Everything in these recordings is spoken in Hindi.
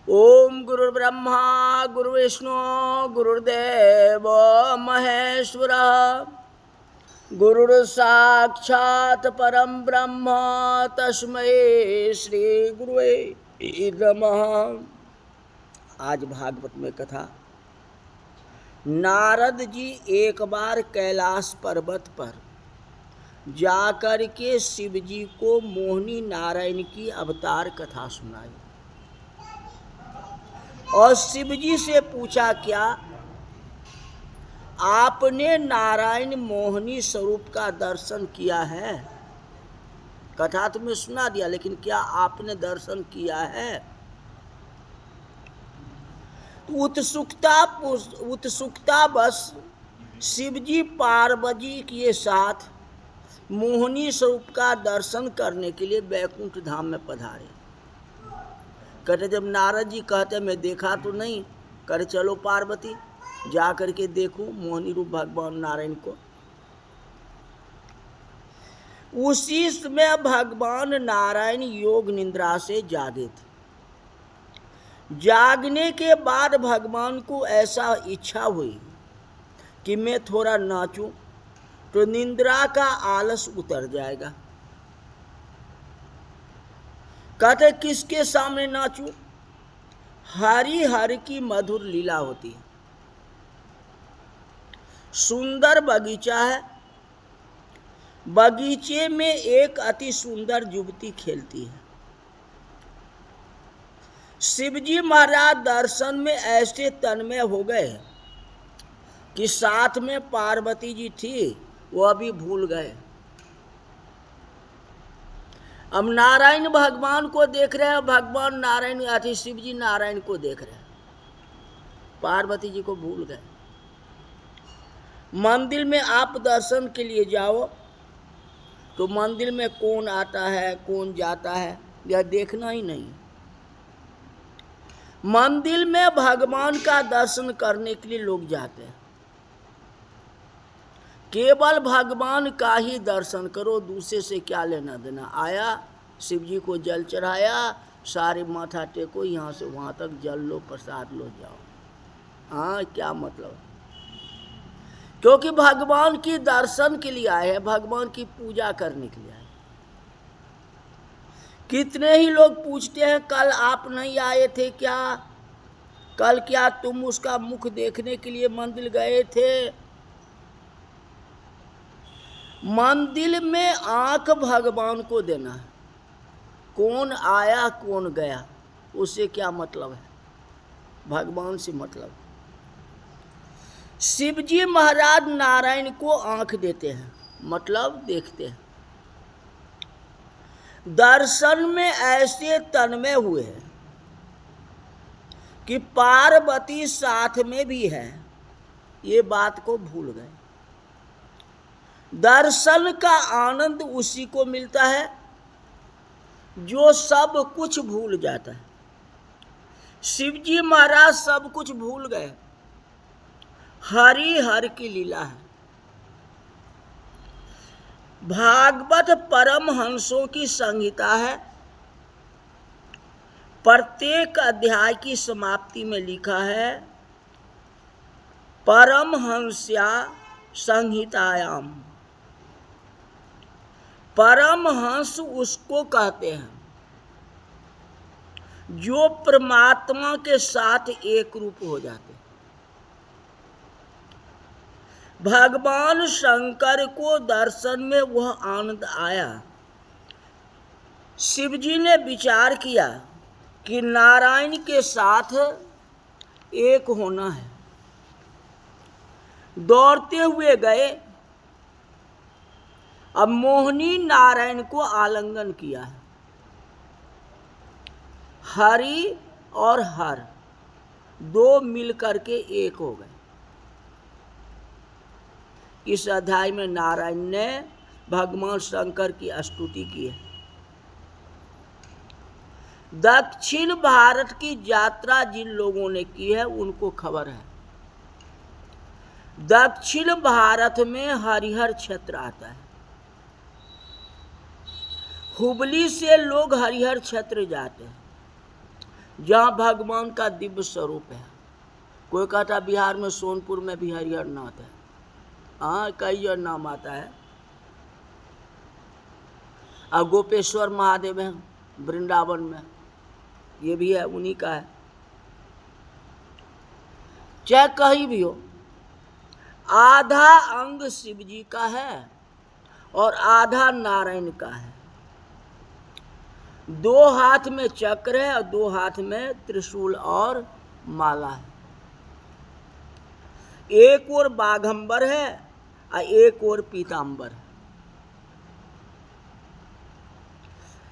ओम गुरुर्ब्रह्मा गुरुर्विष्णु गुरुर्देव महेश्वर गुरुर्साक्षात् परम ब्रह्म तस्मै श्री गुरुवे नमः। आज भागवत में कथा, नारद जी एक बार कैलाश पर्वत पर जाकर के शिव जी को मोहिनी नारायण की अवतार कथा सुनाई और शिव जी से पूछा, क्या आपने नारायण मोहिनी स्वरूप का दर्शन किया है? कथा तो मैं सुना दिया, लेकिन क्या आपने दर्शन किया है? उत्सुकता बस शिव जी पार्वती के साथ मोहिनी स्वरूप का दर्शन करने के लिए बैकुंठ धाम में पधारे। कहते जब नारद जी कहते मैं देखा तो नहीं, करे चलो पार्वती जा करके देखो मोहिनी रूप भगवान नारायण को। उसी समय भगवान नारायण योग निद्रा से जागे थे। जागने के बाद भगवान को ऐसा इच्छा हुई कि मैं थोड़ा नाचूं तो निद्रा का आलस उतर जाएगा। कहते किसके सामने नाचूं? हरि हर की मधुर लीला होती है। सुंदर बगीचा है, बगीचे में एक अति सुंदर युवती खेलती है। शिवजी महाराज दर्शन में ऐसे तन्मय हो गए कि साथ में पार्वती जी थी वो अभी भूल गए। अब नारायण भगवान को देख रहे हैं, भगवान नारायण अति शिव जी नारायण को देख रहे हैं, पार्वती जी को भूल गए। मंदिर में आप दर्शन के लिए जाओ तो मंदिर में कौन आता है कौन जाता है यह देखना ही नहीं। मंदिर में भगवान का दर्शन करने के लिए लोग जाते हैं। केवल भगवान का ही दर्शन करो, दूसरे से क्या लेना देना। आया शिव जी को जल चढ़ाया, सारे माथा टेको, यहाँ से वहाँ तक जल लो, प्रसाद लो, जाओ। हाँ, क्या मतलब? क्योंकि भगवान की दर्शन के लिए आए हैं, भगवान की पूजा करने के लिए आए। कितने ही लोग पूछते हैं कल आप नहीं आए थे क्या? कल क्या तुम उसका मुख देखने के लिए मंदिर गए थे? मंदिर में आंख भगवान को देना है। कौन आया कौन गया उससे क्या मतलब है? भगवान से मतलब। शिवजी महाराज नारायण को आंख देते हैं, मतलब देखते हैं। दर्शन में ऐसे तन्मय हुए हैं कि पार्वती साथ में भी है, ये बात को भूल गए। दर्शन का आनंद उसी को मिलता है जो सब कुछ भूल जाता है। शिवजी महाराज सब कुछ भूल गए। हरि हर की लीला है। भागवत परमहंसों की संहिता है। प्रत्येक अध्याय की समाप्ति में लिखा है परमहंस्या संहितायाम। परमहंस उसको कहते हैं जो परमात्मा के साथ एक रूप हो जाते हैं। भगवान शंकर को दर्शन में वह आनंद आया। शिवजी ने विचार किया कि नारायण के साथ एक होना है। दौड़ते हुए गए, अब मोहिनी नारायण को आलिंगन किया है। हरि और हर दो मिलकर के एक हो गए। इस अध्याय में नारायण ने भगवान शंकर की स्तुति की है। दक्षिण भारत की यात्रा जिन लोगों ने की है उनको खबर है। दक्षिण भारत में हरिहर क्षेत्र आता है। हुबली से लोग हरिहर क्षेत्र जाते हैं। जहाँ भगवान का दिव्य स्वरूप है। कोई कहता बिहार में सोनपुर में भी हरिहर नाथ है, हाँ कई जगह नाम आता है। और गोपेश्वर महादेव है वृंदावन में, ये भी है, उन्हीं का है। चाहे कहीं भी हो, आधा अंग शिव जी का है और आधा नारायण का है। 2 हाथ में चक्र है और 2 हाथ में त्रिशूल और माला है। एक ओर बाघंबर है और एक ओर पीतांबर है।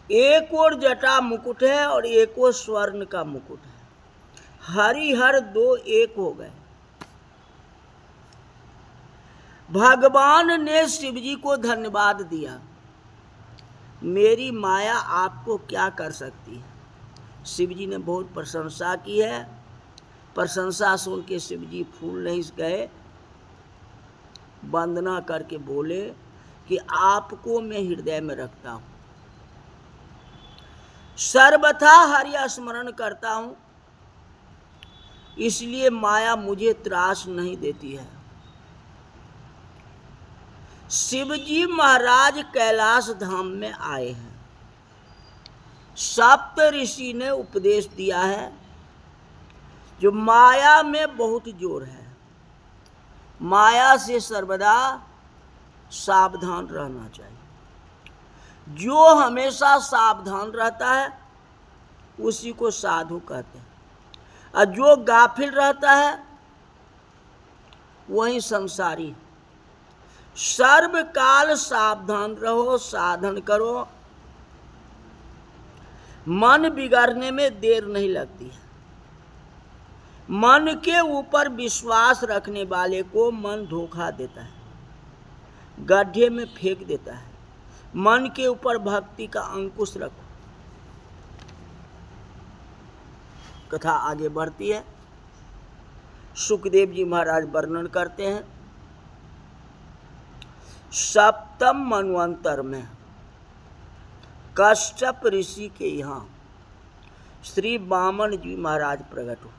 एक ओर जटा मुकुट है और एक ओर स्वर्ण का मुकुट है। हरिहर 2 एक हो गए। भगवान ने शिव जी को धन्यवाद दिया, मेरी माया आपको क्या कर सकती है। शिव जी ने बहुत प्रशंसा की है। प्रशंसा सुन के शिव जी फूल नहीं गए, वंदना करके बोले कि आपको मैं हृदय में रखता हूं, सर्वथा हरि स्मरण करता हूं, इसलिए माया मुझे त्रास नहीं देती है। शिव जी महाराज कैलाश धाम में आए हैं। सप्त ऋषि ने उपदेश दिया है जो माया में बहुत जोर है, माया से सर्वदा सावधान रहना चाहिए। जो हमेशा सावधान रहता है उसी को साधु कहते हैं, और जो गाफिल रहता है वही संसारी। सर्वकाल सावधान रहो, साधन करो, मन बिगड़ने में देर नहीं लगती है। मन के ऊपर विश्वास रखने वाले को मन धोखा देता है, गड्ढे में फेंक देता है। मन के ऊपर भक्ति का अंकुश रखो। कथा आगे बढ़ती है। सुखदेव जी महाराज वर्णन करते हैं, सप्तम मनवंतर में कश्यप ऋषि के यहाँ श्री वामन जी महाराज प्रकट हुए।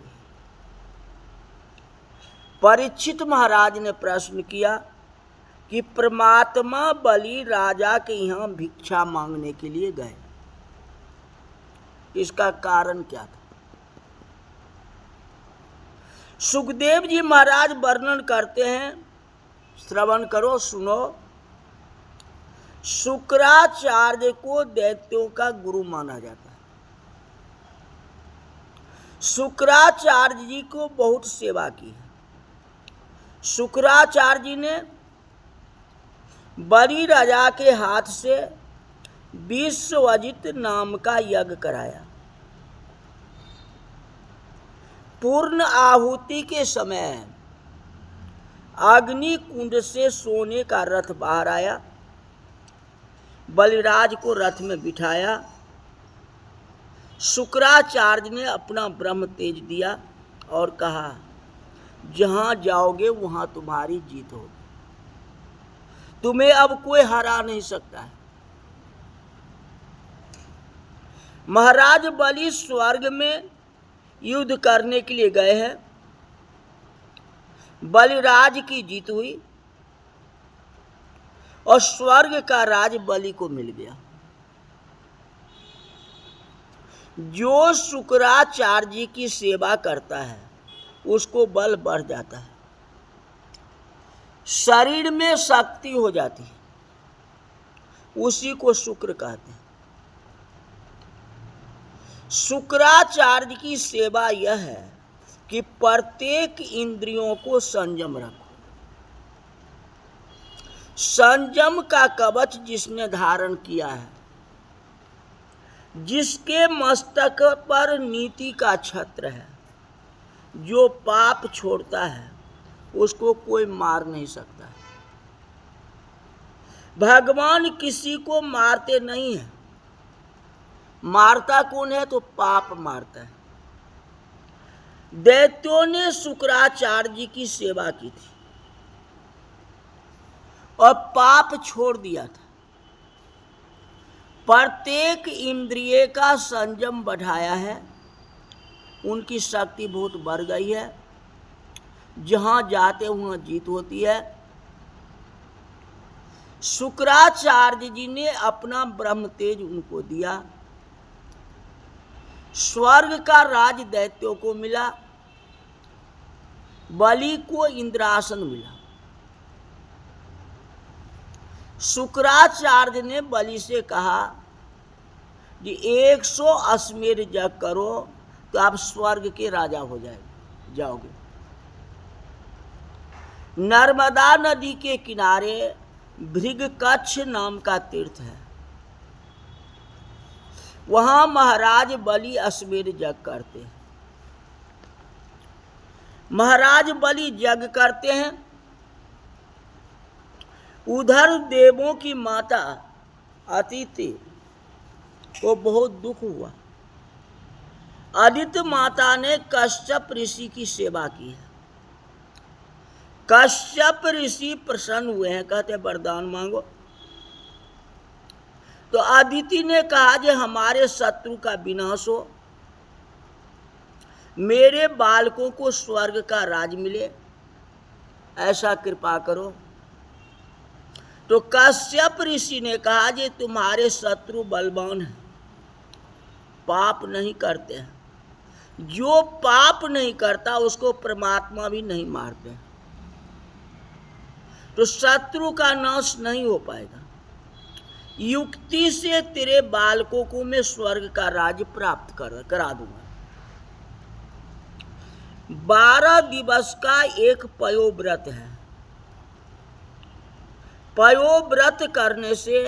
परीक्षित महाराज ने प्रश्न किया कि परमात्मा बलि राजा के यहाँ भिक्षा मांगने के लिए गए, इसका कारण क्या था। सुखदेव जी महाराज वर्णन करते हैं, श्रवण करो, सुनो। शुक्राचार्य को दैत्यों का गुरु माना जाता है। शुक्राचार्य जी को बहुत सेवा की है। शुक्राचार्य जी ने बलि राजा के हाथ से विश्वजित नाम का यज्ञ कराया। पूर्ण आहुति के समय अग्नि कुंड से सोने का रथ बाहर आया, बलिराज को रथ में बिठाया। शुक्राचार्य ने अपना ब्रह्म तेज दिया और कहा, जहां जाओगे वहां तुम्हारी जीत होगी, तुम्हें अब कोई हरा नहीं सकता है। महाराज बलि स्वर्ग में युद्ध करने के लिए गए हैं। बलिराज की जीत हुई और स्वर्ग का राज बलि को मिल गया। जो शुक्राचार्य जी की सेवा करता है उसको बल बढ़ जाता है, शरीर में शक्ति हो जाती है, उसी को शुक्र कहते हैं। शुक्राचार्य की सेवा यह है कि प्रत्येक इंद्रियों को संयम रखो। संयम का कवच जिसने धारण किया है, जिसके मस्तक पर नीति का छत्र है, जो पाप छोड़ता है उसको कोई मार नहीं सकता। भगवान किसी को मारते नहीं है। मारता कौन है? तो पाप मारता है। दैत्यों ने शुक्राचार्य जी की सेवा की थी और पाप छोड़ दिया था। प्रत्येक इंद्रिय का संयम बढ़ाया है उनकी शक्ति बहुत बढ़ गई है, जहाँ जाते वहाँ जीत होती है। शुक्राचार्य जी ने अपना ब्रह्म तेज उनको दिया, स्वर्ग का राज दैत्यों को मिला, बलि को इंद्रासन मिला। शुक्राचार्य ने बलि से कहा कि 100 अश्वमेध यज्ञ करो तो आप स्वर्ग के राजा हो जाओगे। नर्मदा नदी के किनारे भृगकच्छ नाम का तीर्थ है, वहां महाराज बलि अश्वमेध यज्ञ करते हैं। महाराज बलि यज्ञ करते हैं, उधर देवों की माता अदिति को बहुत दुख हुआ। अदिति माता ने कश्यप ऋषि की सेवा की है। कश्यप ऋषि प्रसन्न हुए हैं, कहते वरदान मांगो। तो अदिति ने कहा कि हमारे शत्रु का विनाश हो, मेरे बालकों को स्वर्ग का राज मिले, ऐसा कृपा करो। तो कश्यप ऋषि ने कहा कि तुम्हारे शत्रु बलवान हैं, पाप नहीं करते हैं, जो पाप नहीं करता उसको परमात्मा भी नहीं मारते, तो शत्रु का नाश नहीं हो पाएगा। युक्ति से तेरे बालकों को मैं स्वर्ग का राज्य प्राप्त करा दूंगा। 12 दिवस का एक पयोव्रत है। पयोव्रत करने से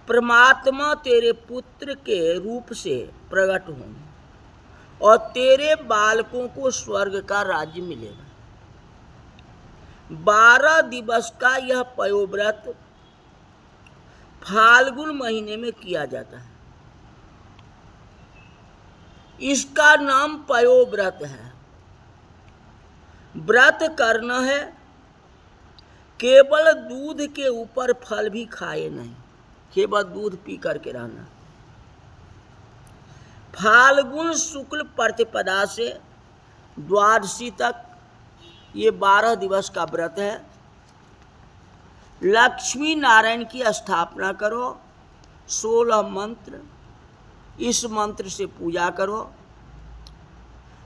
परमात्मा तेरे पुत्र के रूप से प्रकट होंगे और तेरे बालकों को स्वर्ग का राज्य मिलेगा। 12 दिवस का यह पयोव्रत फाल्गुन महीने में किया जाता है। इसका नाम पयोव्रत है। व्रत करना है, केवल दूध के ऊपर फल भी खाए नहीं, केवल दूध पी करके रहना। फाल्गुन शुक्ल प्रतिपदा से द्वादशी तक ये 12 दिवस का व्रत है। लक्ष्मी नारायण की स्थापना करो, 16 मंत्र, इस मंत्र से पूजा करो।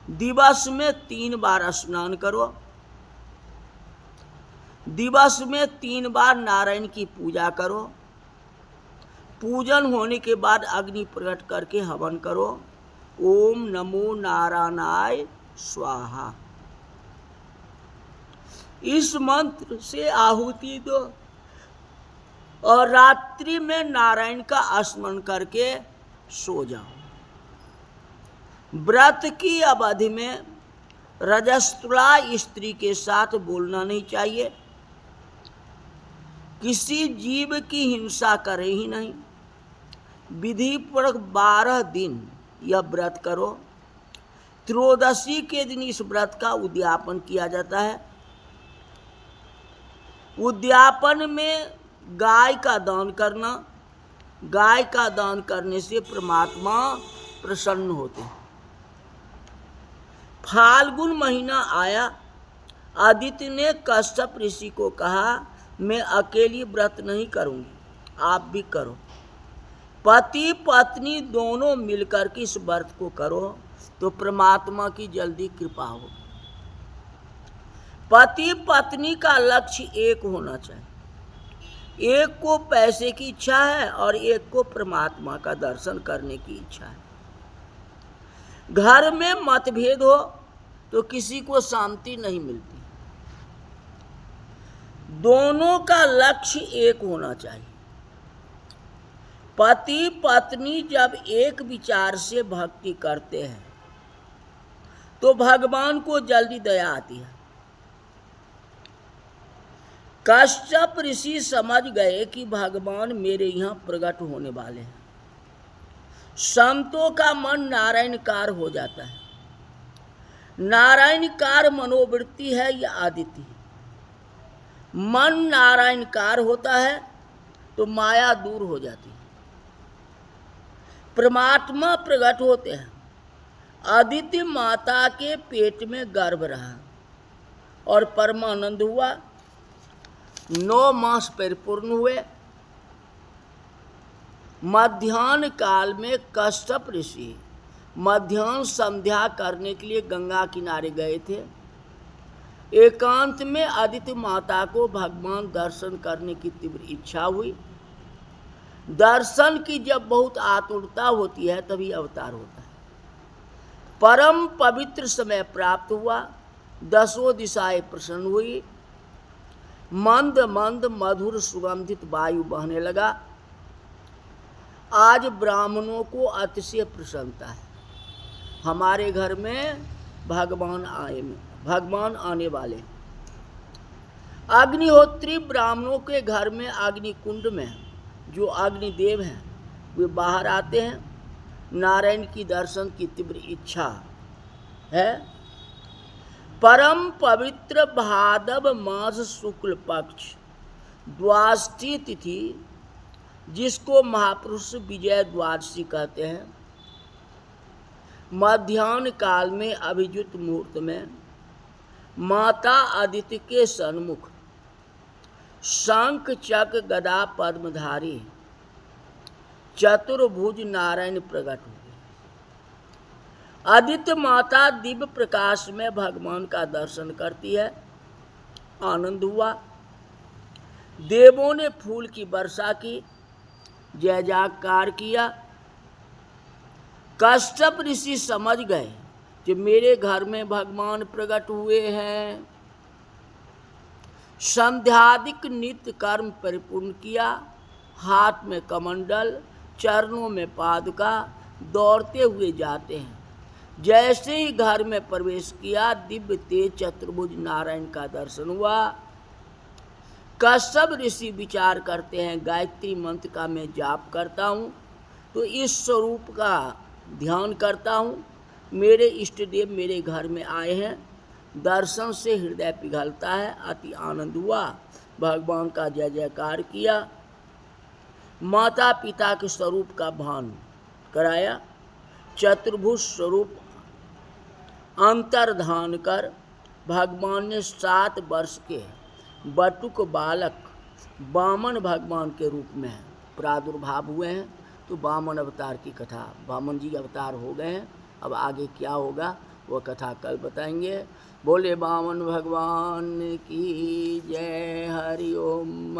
दिवस में 3 बार स्नान करो, दिवस में 3 बार नारायण की पूजा करो। पूजन होने के बाद अग्नि प्रकट करके हवन करो। ओम नमो नारायणाय स्वाहा, इस मंत्र से आहुति दो और रात्रि में नारायण का स्मरण करके सो जाओ। व्रत की अवधि में रजस्वला स्त्री के साथ बोलना नहीं चाहिए, किसी जीव की हिंसा करे ही नहीं। विधि पूर्वक 12 दिन यह व्रत करो। त्रयोदशी के दिन इस व्रत का उद्यापन किया जाता है। उद्यापन में गाय का दान करना, गाय का दान करने से परमात्मा प्रसन्न होते हैं। फाल्गुन महीना आया, आदित्य ने कश्यप ऋषि को कहा मैं अकेली व्रत नहीं करूंगी, आप भी करो। पति पत्नी दोनों मिलकर के इस व्रत को करो तो परमात्मा की जल्दी कृपा हो। पति पत्नी का लक्ष्य एक होना चाहिए। एक को पैसे की इच्छा है और एक को परमात्मा का दर्शन करने की इच्छा है। घर में मतभेद हो तो किसी को शांति नहीं मिलती। दोनों का लक्ष्य एक होना चाहिए। पति पत्नी जब एक विचार से भक्ति करते हैं तो भगवान को जल्दी दया आती है। कश्यप ऋषि समझ गए कि भगवान मेरे यहाँ प्रकट होने वाले हैं। संतों का मन नारायणकार हो जाता है। नारायणकार मनोवृत्ति है या आदिति। मन नारायणकार होता है तो माया दूर हो जाती है, परमात्मा प्रकट होते हैं। अदिति माता के पेट में गर्भ रहा और परमानंद हुआ। 9 मास परिपूर्ण हुए। मध्याह्न काल में कश्यप ऋषि मध्याह्न संध्या करने के लिए गंगा किनारे गए थे। एकांत में अदिति माता को भगवान दर्शन करने की तीव्र इच्छा हुई। दर्शन की जब बहुत आतुरता होती है तभी अवतार होता है। परम पवित्र समय प्राप्त हुआ। 10 दिशाएं प्रसन्न हुई। मंद मंद मधुर सुगंधित वायु बहने लगा। आज ब्राह्मणों को अतिशय प्रसन्नता है। हमारे घर में भगवान आने वाले। अग्निहोत्री ब्राह्मणों के घर में अग्नि कुंड में जो अग्निदेव हैं वे बाहर आते हैं। नारायण की दर्शन की तीव्र इच्छा है। परम पवित्र भादव मास शुक्ल पक्ष द्वादशी तिथि, जिसको महापुरुष विजय द्वादशी कहते हैं, मध्याह्न काल में अभिजित मुहूर्त में माता अदिति के सन्मुख शंख चक्र गदा पद्मधारी चतुर्भुज नारायण प्रकट हुए। अदिति माता दिव्य प्रकाश में भगवान का दर्शन करती है। आनंद हुआ। देवों ने फूल की वर्षा की, जय जयकार किया। कश्यप ऋषि समझ गए कि मेरे घर में भगवान प्रकट हुए हैं। संध्यादिक नित्य कर्म परिपूर्ण किया। हाथ में कमंडल, चरणों में पादुका, दौड़ते हुए जाते हैं। जैसे ही घर में प्रवेश किया, दिव्य तेज चतुर्भुज नारायण का दर्शन हुआ। कश्यप ऋषि विचार करते हैं, गायत्री मंत्र का मैं जाप करता हूँ तो इस स्वरूप का ध्यान करता हूँ। मेरे इष्ट देव मेरे घर में आए हैं। दर्शन से हृदय पिघलता है। अति आनंद हुआ। भगवान का जय जयकार किया। माता पिता के स्वरूप का भान कराया। चतुर्भुज स्वरूप अंतर्धान कर भगवान ने 7 वर्ष के बटुक बालक वामन भगवान के रूप में प्रादुर्भाव हुए हैं। तो वामन अवतार की कथा, वामन जी अवतार हो गए हैं। अब आगे क्या होगा वो कथा कल बताएंगे। बोले वामन भगवान की जय। हरि ओम।